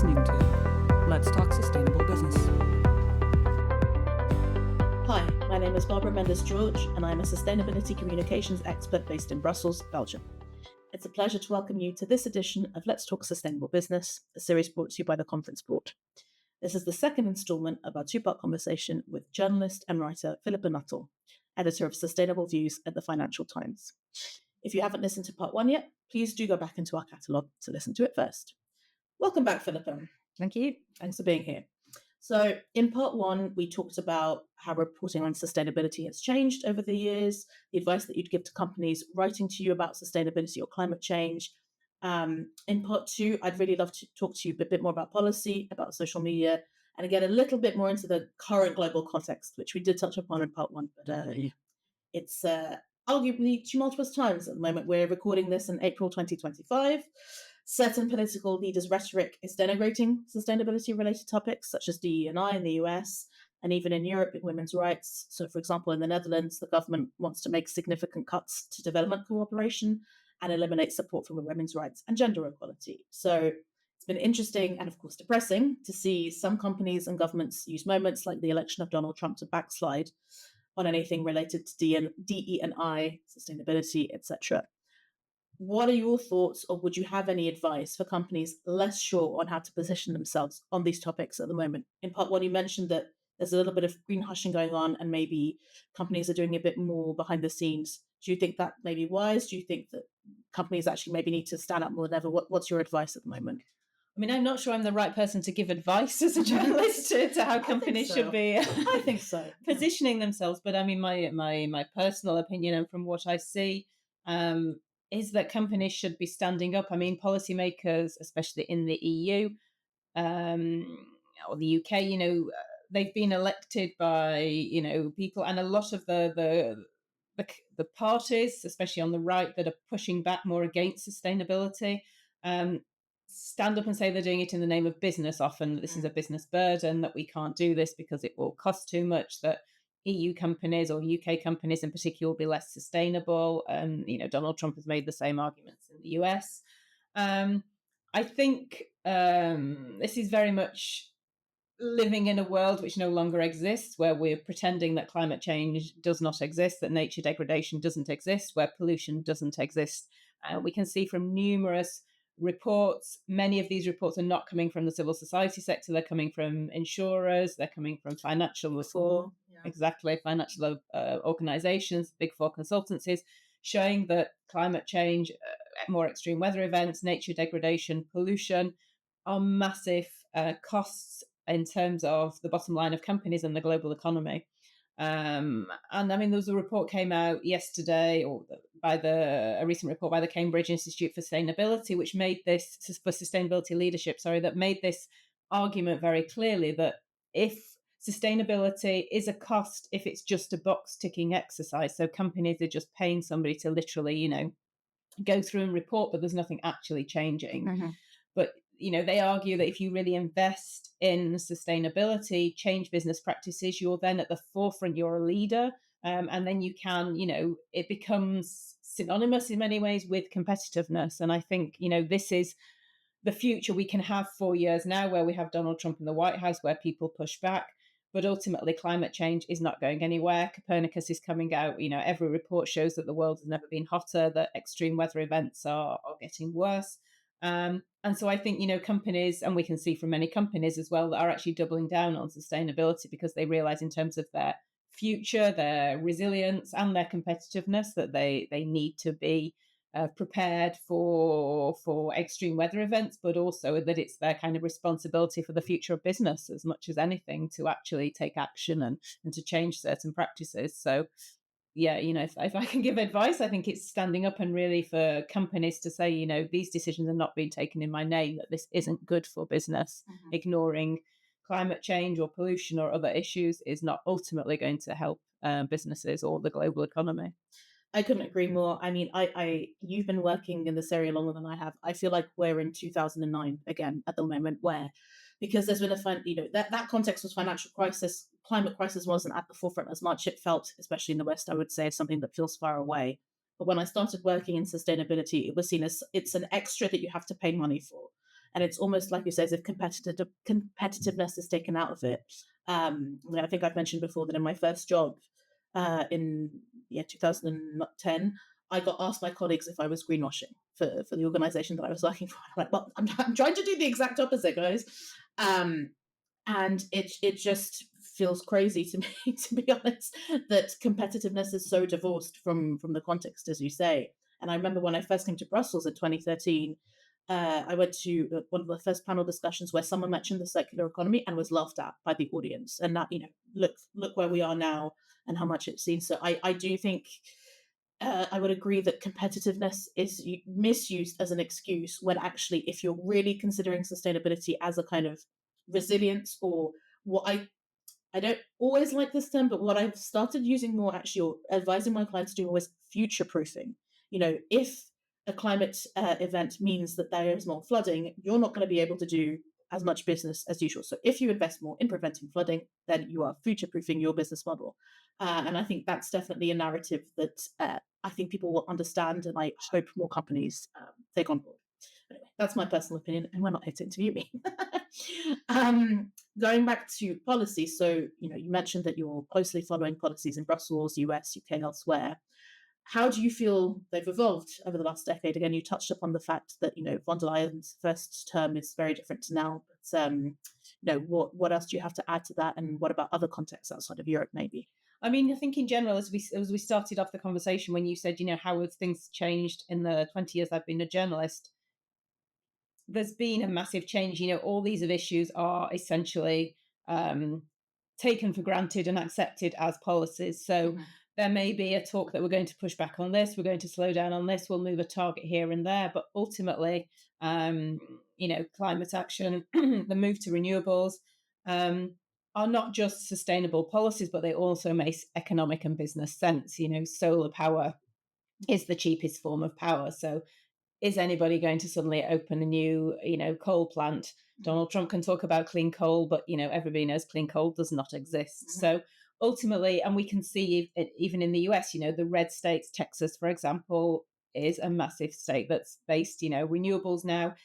listening to Let's Talk Sustainable Business. Hi, my name is Barbara Mendes-George, and I'm a sustainability communications expert based in Brussels, Belgium. It's a pleasure to welcome you to this edition of Let's Talk Sustainable Business, a series brought to you by the Conference Board. This is the second instalment of our two-part conversation with journalist and writer Philippa Nuttall, editor of Sustainable Views at the Financial Times. If you haven't listened to part one yet, please do go back into our catalogue to listen to it first. Welcome back, Philippa. Thank you. Thanks for being here. So in part one, we talked about how reporting on sustainability has changed over the years, the advice that you'd give to companies writing to you about sustainability or climate change. In part two, I'd really love to talk to you a bit more about policy, about social media, and get a little bit more into the current global context, which we did touch upon in part one, but it's arguably tumultuous times at the moment. We're recording this in April 2025. Certain political leaders' rhetoric is denigrating sustainability-related topics, such as DE&I in the US, and even in Europe in women's rights. So, for example, in the Netherlands, the government wants to make significant cuts to development cooperation and eliminate support for women's rights and gender equality. So it's been interesting and, of course, depressing to see some companies and governments use moments like the election of Donald Trump to backslide on anything related to DE&I, sustainability, etc. What are your thoughts, or would you have any advice for companies less sure on how to position themselves on these topics at the moment? In part one, you mentioned that there's a little bit of green hushing going on and maybe companies are doing a bit more behind the scenes. Do you think that may be wise? Do you think that companies actually maybe need to stand up more than ever? What's your advice at the moment? I mean, I'm not sure I'm the right person to give advice as a journalist to how companies should be I think so. positioning themselves. But I mean, my personal opinion and from what I see is that companies should be standing up. I mean, policymakers, especially in the EU or the UK, they've been elected by, people, and a lot of the parties, especially on the right, that are pushing back more against sustainability, stand up and say they're doing it in the name of business often. This is a business burden, that we can't do this because it will cost too much, that EU companies or UK companies in particular will be less sustainable. Donald Trump has made the same arguments in the US. I think this is very much living in a world which no longer exists, where we're pretending that climate change does not exist, that nature degradation doesn't exist, where pollution doesn't exist. We can see from numerous reports, many of these reports are not coming from the civil society sector, they're coming from insurers, they're coming from financial financial organizations, big four consultancies, showing that climate change, more extreme weather events, nature degradation, pollution are massive costs in terms of the bottom line of companies and the global economy. And I mean, there was a report came out yesterday, or a recent report by the Cambridge Institute for Sustainability, which made this for sustainability leadership. That made this argument very clearly that if sustainability is a cost, if it's just a box ticking exercise, so companies are just paying somebody to literally, go through and report, but there's nothing actually changing. Mm-hmm. But they argue that if you really invest in sustainability, change business practices, you're then at the forefront, you're a leader, and then you can, it becomes synonymous in many ways with competitiveness. And I think, this is the future. We can have 4 years now where we have Donald Trump in the White House, where people push back, but ultimately climate change is not going anywhere. Copernicus is coming out, every report shows that the world has never been hotter, that extreme weather events are getting worse. And so I think, companies, and we can see from many companies as well, that are actually doubling down on sustainability because they realize in terms of their future, their resilience and their competitiveness, that they need to be prepared for extreme weather events, but also that it's their kind of responsibility for the future of business as much as anything to actually take action and to change certain practices. So yeah, if I can give advice, I think it's standing up and really for companies to say, these decisions are not being taken in my name, that this isn't good for business. Mm-hmm. Ignoring climate change or pollution or other issues is not ultimately going to help businesses or the global economy. I couldn't agree more. I mean, you've been working in this area longer than I have. I feel like we're in 2009 again at the moment, because there's been that context was financial crisis. Climate crisis wasn't at the forefront as much. It felt, especially in the West, I would say, it's something that feels far away. But when I started working in sustainability, it was seen as it's an extra that you have to pay money for. and it's almost like you say, as if competitiveness is taken out of it. I think I've mentioned before that in my first job in 2010, I got asked by colleagues if I was greenwashing for the organization that I was working for. I'm like, well, I'm trying to do the exact opposite, guys. Um, and it just feels crazy to me, to be honest, that competitiveness is so divorced from the context, as you say. And I remember when I first came to Brussels in 2013, I went to one of the first panel discussions where someone mentioned the circular economy and was laughed at by the audience. And that, look where we are now and how much it's seen. So I do think I would agree that competitiveness is misused as an excuse when actually, if you're really considering sustainability as a kind of resilience, or what I don't always like this term, but what I've started using more actually, or advising my clients to do, is future proofing. If a climate event means that there is more flooding, you're not going to be able to do as much business as usual. So if you invest more in preventing flooding, then you are future proofing your business model. And I think that's definitely a narrative that I think people will understand, and I hope more companies take on board. Anyway, that's my personal opinion, and we're not here to interview me. Going back to policy, so you mentioned that you're closely following policies in Brussels, US, UK, elsewhere. How do you feel they've evolved over the last decade? Again, you touched upon the fact that von der Leyen's first term is very different to now. But what else do you have to add to that? And what about other contexts outside of Europe, maybe? I mean, I think in general, as we started off the conversation, when you said, how have things changed in the 20 years I've been a journalist, there's been a massive change. All these issues are essentially taken for granted and accepted as policies. So there may be a talk that we're going to push back on this, we're going to slow down on this, we'll move a target here and there, but ultimately, climate action, the move to renewables, are not just sustainable policies, but they also make economic and business sense. Solar power is the cheapest form of power. So is anybody going to suddenly open a new, coal plant? Donald Trump can talk about clean coal, but, everybody knows clean coal does not exist. So ultimately, and we can see it even in the US, the red states, Texas, for example, is a massive state that's based, renewables now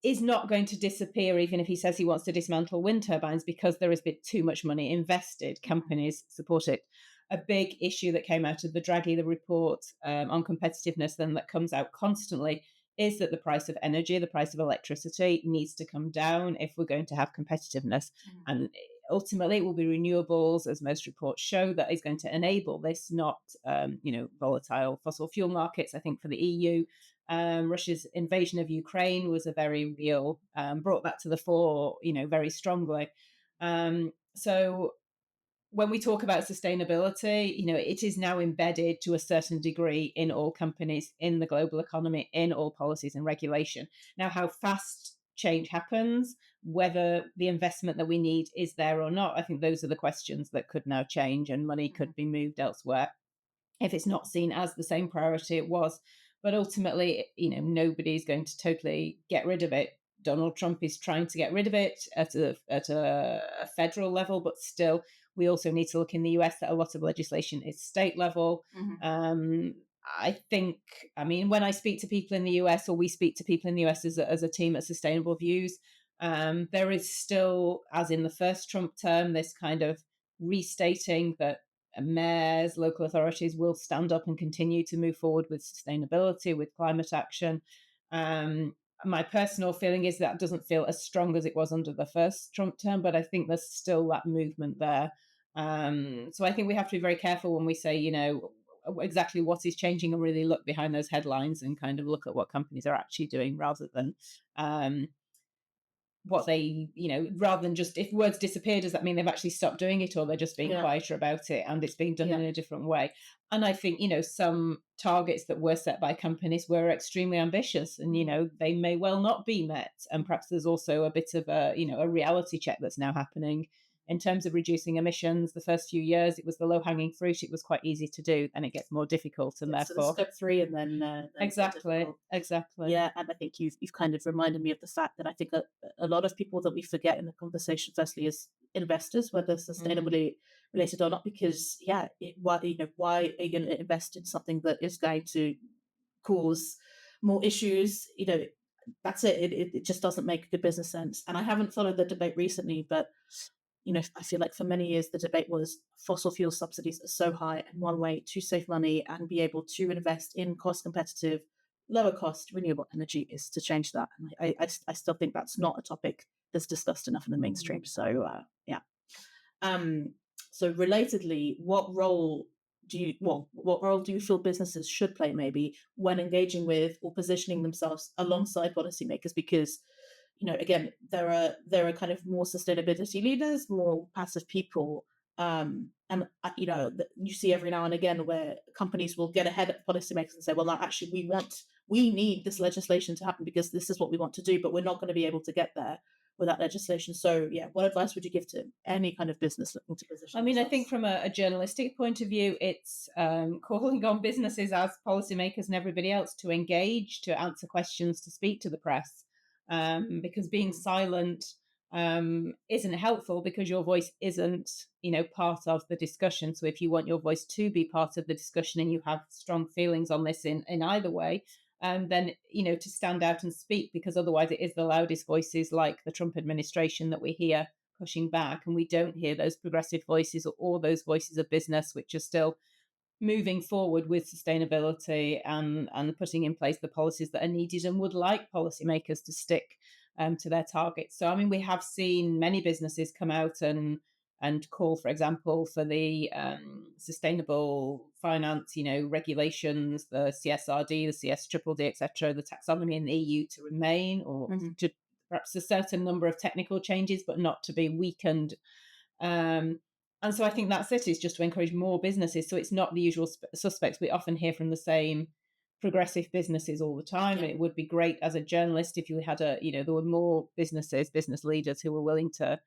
is not going to disappear, even if he says he wants to dismantle wind turbines, because there has been too much money invested. Companies support it. A big issue that came out of the Draghi, the report on competitiveness, then that comes out constantly, is that the price of energy, the price of electricity, needs to come down if we're going to have competitiveness. And ultimately, it will be renewables, as most reports show, that is going to enable this, not volatile fossil fuel markets. I think for the EU, Russia's invasion of Ukraine was a very real, brought that to the fore, very strongly. So when we talk about sustainability, it is now embedded to a certain degree in all companies, in the global economy, in all policies and regulation. Now, how fast change happens, whether the investment that we need is there or not, I think those are the questions that could now change, and money could be moved elsewhere if it's not seen as the same priority it was. But ultimately, nobody's going to totally get rid of it. Donald Trump is trying to get rid of it at a federal level, but still, we also need to look in the US that a lot of legislation is state level. I think, when I speak to people in the US, or we speak to people in the US as a team at Sustainable Views, there is still, as in the first Trump term, this kind of restating that mayors, local authorities will stand up and continue to move forward with sustainability, with climate action. My personal feeling is that doesn't feel as strong as it was under the first Trump term, but I think there's still that movement there. So I think we have to be very careful when we say, exactly what is changing, and really look behind those headlines and kind of look at what companies are actually doing, rather than what they, rather than just, if words disappear, does that mean they've actually stopped doing it, or they're just being quieter about it and it's being done in a different way? And I think, some targets that were set by companies were extremely ambitious, and, they may well not be met. And perhaps there's also a bit of a reality check that's now happening in terms of reducing emissions. The first few years, it was the low-hanging fruit. It was quite easy to do, and it gets more difficult, and therefore so step 3, and then exactly. Yeah, and I think you've kind of reminded me of the fact that I think a lot of people that we forget in the conversation, firstly, is investors, whether sustainably related or not, because why are you going to invest in something that is going to cause more issues? that's it. It just doesn't make good business sense. And I haven't followed the debate recently, but I feel like for many years the debate was fossil fuel subsidies are so high, and one way to save money and be able to invest in cost competitive, lower cost renewable energy is to change that. And I still think that's not a topic that's discussed enough in the mainstream. So yeah. Um, so relatedly, what role do you feel businesses should play maybe when engaging with or positioning themselves alongside policymakers? Because again, there are kind of more sustainability leaders, more passive people, and you see every now and again where companies will get ahead of policymakers and say, well, no, actually, we need this legislation to happen because this is what we want to do, but we're not going to be able to get there without legislation. So, yeah, what advice would you give to any kind of business looking to position I mean, I themselves? think from a journalistic point of view, it's calling on businesses as policymakers and everybody else to engage, to answer questions, to speak to the press, because being silent isn't helpful because your voice isn't, part of the discussion. So if you want your voice to be part of the discussion and you have strong feelings on this in either way, then to stand out and speak, because otherwise it is the loudest voices like the Trump administration that we hear pushing back, and we don't hear those progressive voices or those voices of business which are still moving forward with sustainability and putting in place the policies that are needed and would like policymakers to stick to their targets. So I mean, we have seen many businesses come out and call, for example, for the sustainable finance, regulations, the CSRD, the CS-DDD, etc., the taxonomy in the EU to remain, or to perhaps a certain number of technical changes, but not to be weakened. And so I think that's it, is just to encourage more businesses. So it's not the usual suspects. We often hear from the same progressive businesses all the time. Yeah. It would be great as a journalist if you had there were more business leaders who were willing to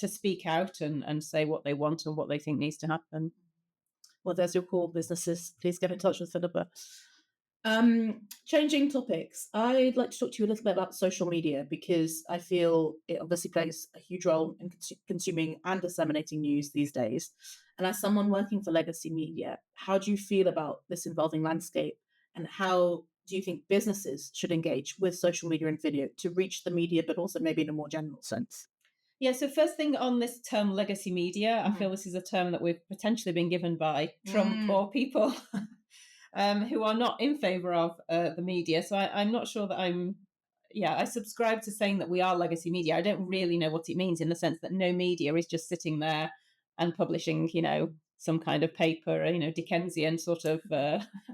speak out and say what they want and what they think needs to happen. Well, there's your call, businesses. Please get in touch with Philippa. Changing topics, I'd like to talk to you a little bit about social media, because I feel it obviously plays a huge role in consuming and disseminating news these days. And as someone working for legacy media, how do you feel about this evolving landscape? And how do you think businesses should engage with social media and video to reach the media, but also maybe in a more general sense? Yeah, so first thing on this term legacy media, I feel this is a term that we've potentially been given by Trump or people who are not in favour of the media. So I'm not sure that I subscribe to saying that we are legacy media. I don't really know what it means, in the sense that no media is just sitting there and publishing, some kind of paper, Dickensian sort of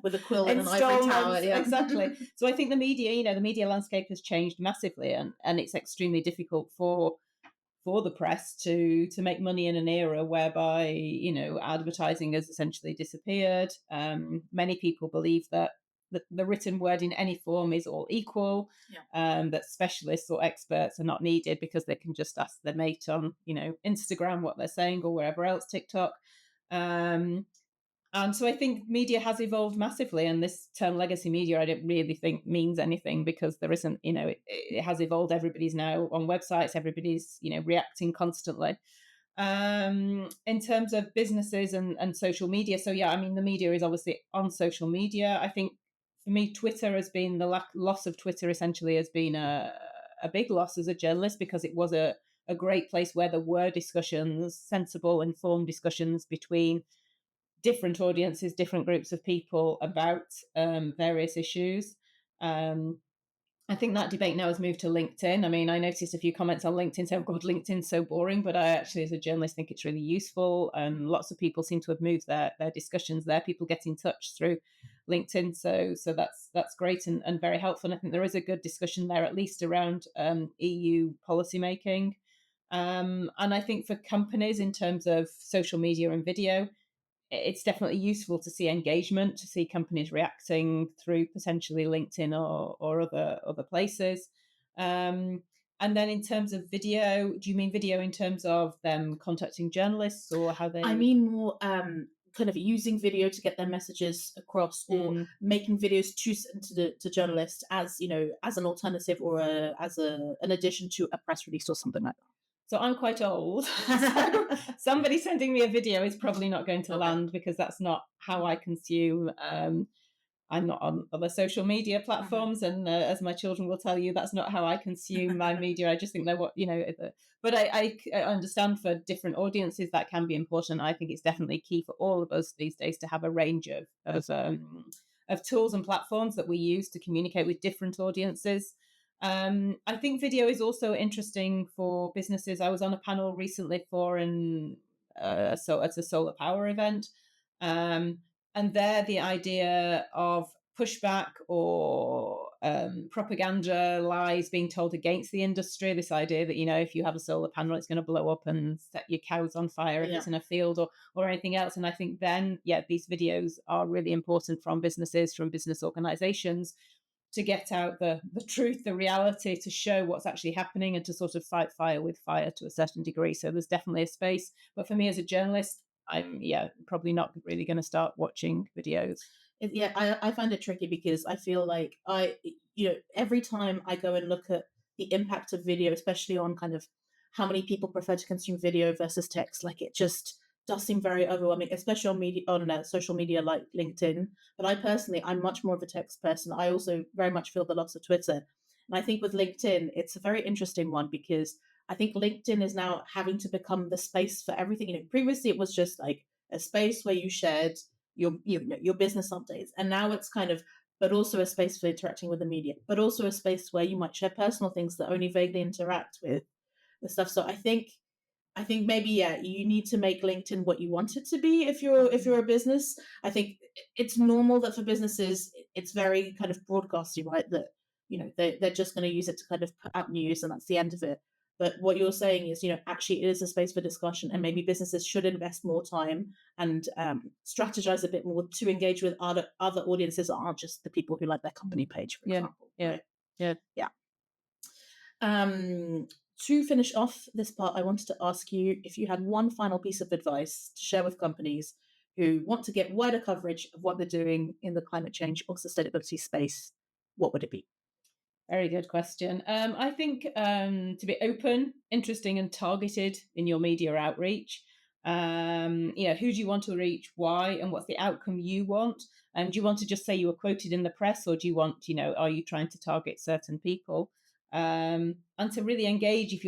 with a quill and an ivory tower. Yeah. Exactly. So I think the media, the media landscape has changed massively, and it's extremely difficult for the press to make money in an era whereby advertising has essentially disappeared. Many people believe that the written word in any form is all equal. Yeah. That specialists or experts are not needed because they can just ask their mate on Instagram what they're saying, or wherever else, TikTok. And so I think media has evolved massively, and this term legacy media, I don't really think means anything, because there isn't, it has evolved. Everybody's now on websites, everybody's, reacting constantly. In terms of businesses and social media, so yeah, I mean, the media is obviously on social media. I think for me, Twitter has been, the loss of Twitter essentially has been a big loss as a journalist, because it was a great place where there were discussions, sensible, informed discussions between different audiences, different groups of people about various issues. I think that debate now has moved to LinkedIn. I mean, I noticed a few comments on LinkedIn saying, oh God, LinkedIn's so boring, but I actually, as a journalist, think it's really useful. And lots of people seem to have moved their discussions there. People get in touch through LinkedIn. So that's great and very helpful. And I think there is a good discussion there, at least around EU policymaking. And I think for companies, in terms of social media and video, it's definitely useful to see engagement, to see companies reacting through potentially LinkedIn or other places. And then in terms of video, do you mean video in terms of them contacting journalists, or how they? I mean more kind of using video to get their messages across, or making videos to journalists as as an alternative, or as an addition to a press release or something like that. So I'm quite old. So somebody sending me a video is probably not going to land, because that's not how I consume. I'm not on other social media platforms, and as my children will tell you, that's not how I consume my media. I just think they're but I understand for different audiences that can be important. I think it's definitely key for all of us these days to have a range of tools and platforms that we use to communicate with different audiences. I think video is also interesting for businesses. I was on a panel recently for it's a solar power event, um, and there the idea of pushback or propaganda lies being told against the industry. This idea that if you have a solar panel, it's going to blow up and set your cows on fire if Yeah. it's in a field or anything else. And I think then, these videos are really important from businesses, from business organizations, to get out the truth, the reality, to show what's actually happening and to sort of fight fire with fire to a certain degree. So there's definitely a space. But for me as a journalist, I'm probably not really going to start watching videos. I find it tricky because I feel like every time I go and look at the impact of video, especially on kind of how many people prefer to consume video versus text, like it just does seem very overwhelming, especially on social media like LinkedIn. But I'm much more of a text person. I also very much feel the loss of Twitter, and I think with LinkedIn, it's a very interesting one because I think LinkedIn is now having to become the space for everything. Previously it was just like a space where you shared your business updates, and now it's kind of, but also a space for interacting with the media, but also a space where you might share personal things that only vaguely interact with stuff. So I think maybe you need to make LinkedIn what you want it to be if you're a business. I think it's normal that for businesses it's very kind of broadcasty, right? That they're just going to use it to kind of put out news and that's the end of it. But what you're saying is, actually it is a space for discussion, and maybe businesses should invest more time and strategize a bit more to engage with other audiences that aren't just the people who like their company page, for example. Yeah. To finish off this part, I wanted to ask you if you had one final piece of advice to share with companies who want to get wider coverage of what they're doing in the climate change or sustainability space. What would it be? Very good question. I think to be open, interesting, and targeted in your media outreach. Who do you want to reach? Why? And what's the outcome you want? And do you want to just say you were quoted in the press, or do you want, are you trying to target certain people? And to really engage if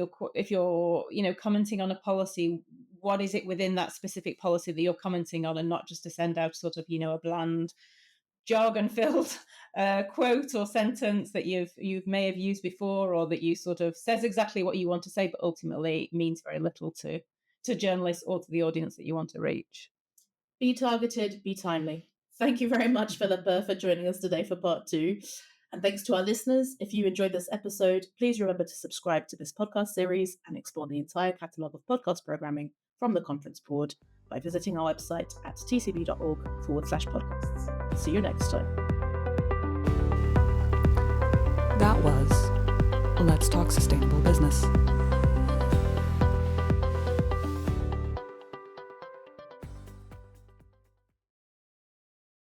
you're commenting on a policy, what is it within that specific policy that you're commenting on, and not just to send out sort of a bland jargon-filled quote or sentence that you may have used before, or that you sort of says exactly what you want to say, but ultimately means very little to journalists or to the audience that you want to reach. Be targeted, be timely. Thank you very much, Philippa, for joining us today for part 2. And thanks to our listeners. If you enjoyed this episode, please remember to subscribe to this podcast series and explore the entire catalogue of podcast programming from the Conference Board by visiting our website at tcb.org/podcasts. See you next time. That was Let's Talk Sustainable Business.